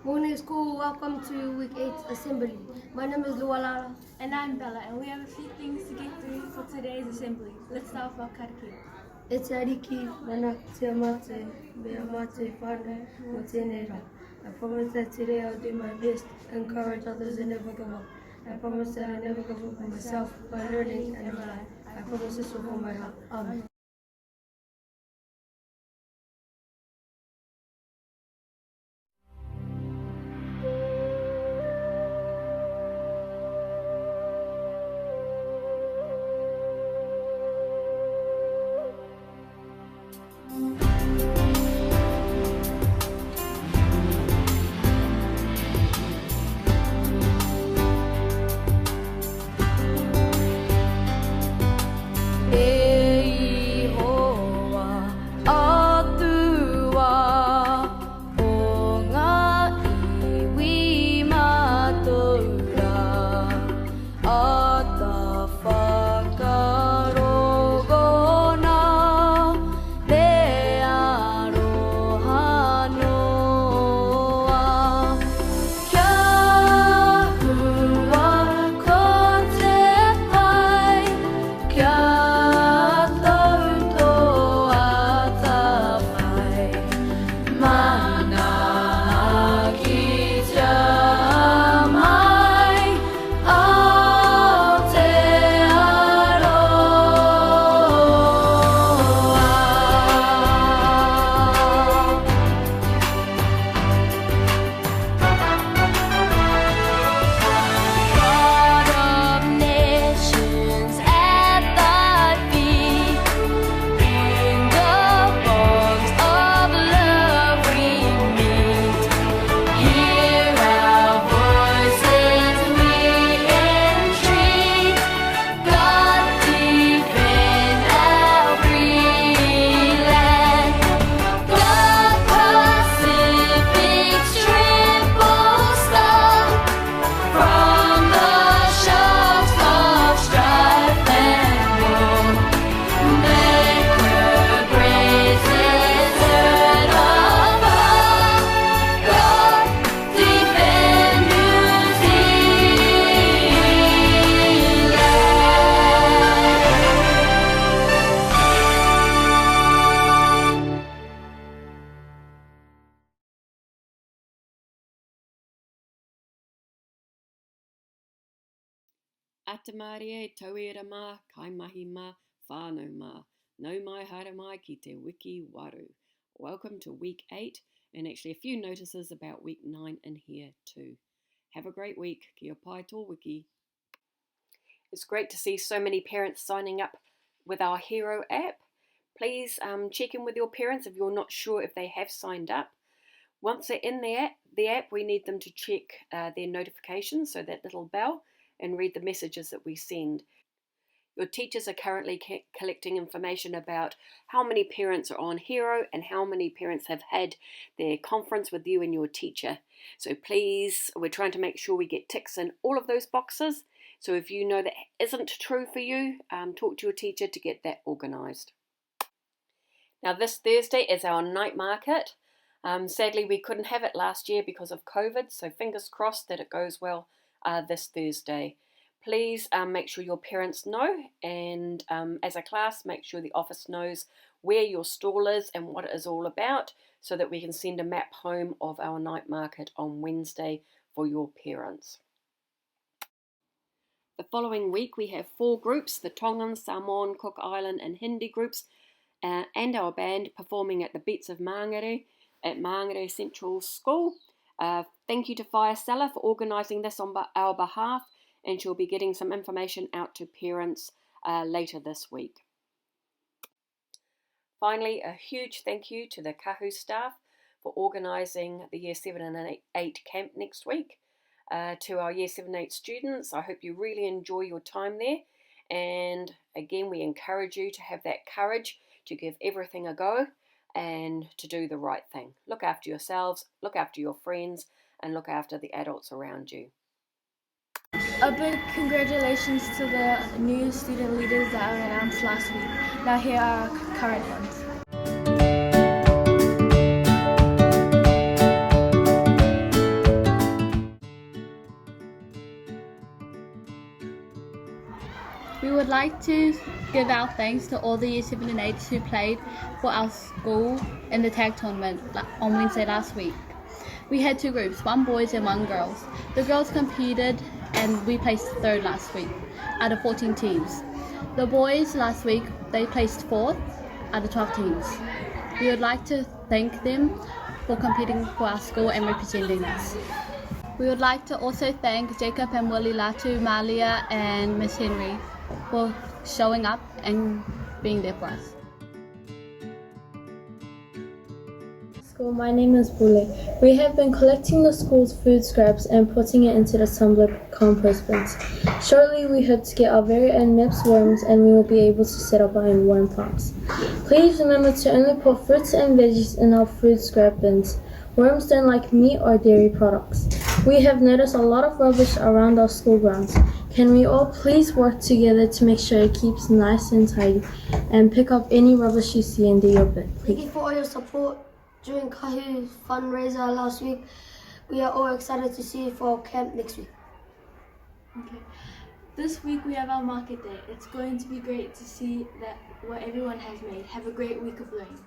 Morning school, welcome to week 8 assembly. My name is Lualala. And I'm Bella, and we have a few things to get through for today's assembly. Let's start with our karekī. It's Ariki, Mana, Tiamate, Beamate, Father, Motenera. I promise that today I'll do my best, encourage others and never give up. I promise that I'll never give up on myself by learning and my life. I promise this with all my heart. Amen. Atamarie tauira mā, kai mahi mā, whānau mā. Nau mai haere mai ki te wiki waru. Welcome to week 8, and actually a few notices about week 9 in here too. Have a great week. Kia pai tō wiki. It's great to see so many parents signing up with our Hero app. Please check in with your parents if you're not sure if they have signed up. Once they're in the app, we need them to check their notifications, so that little bell, and read the messages that we send. Your teachers are currently collecting information about how many parents are on Hero and how many parents have had their conference with you and your teacher. So please, we're trying to make sure we get ticks in all of those boxes. So if you know that isn't true for you, talk to your teacher to get that organised. Now this Thursday is our night market. Sadly, we couldn't have it last year because of COVID, so fingers crossed that it goes well this Thursday. Please make sure your parents know, and as a class, make sure the office knows where your stall is and what it is all about, so that we can send a map home of our night market on Wednesday for your parents. The following week we have 4 groups, the Tongan, Samoan, Cook Island and Hindi groups, and our band performing at the Beats of Mangere at Mangere Central School. Thank you to Fire Stella for organising this on our behalf, and she'll be getting some information out to parents later this week. Finally, a huge thank you to the Kahu staff for organising the Year 7 and 8 camp next week. To our Year 7 and 8 students, I hope you really enjoy your time there, and again we encourage you to have that courage to give everything a go and to do the right thing. Look after yourselves, look after your friends, and look after the adults around you. A big congratulations to the new student leaders that were announced last week. Now here are our current ones. would like to give our thanks to all the Year 7 and 8s who played for our school in the tag tournament on Wednesday last week. We had two groups, one boys and one girls. The girls competed and we placed third last week out of 14 teams. The boys last week, they placed fourth out of 12 teams. We would like to thank them for competing for our school and representing us. We would like to also thank Jacob and Willie Latu, Malia and Miss Henry for showing up and being there for us. School, my name is Bule. We have been collecting the school's food scraps and putting it into the Tumblr compost bins. Shortly we hope to get our very own MIPS worms and we will be able to set up our own worm farms. Please remember to only put fruits and veggies in our food scrap bins. Worms don't like meat or dairy products. We have noticed a lot of rubbish around our school grounds. Can we all please work together to make sure it keeps nice and tidy and pick up any rubbish you see and do your bit, Thank please. you for all your support during Kahu's fundraiser last week. We are all excited to see you for our camp next week. Okay. This week we have our market day. It's going to be great to see what everyone has made. Have a great week of learning.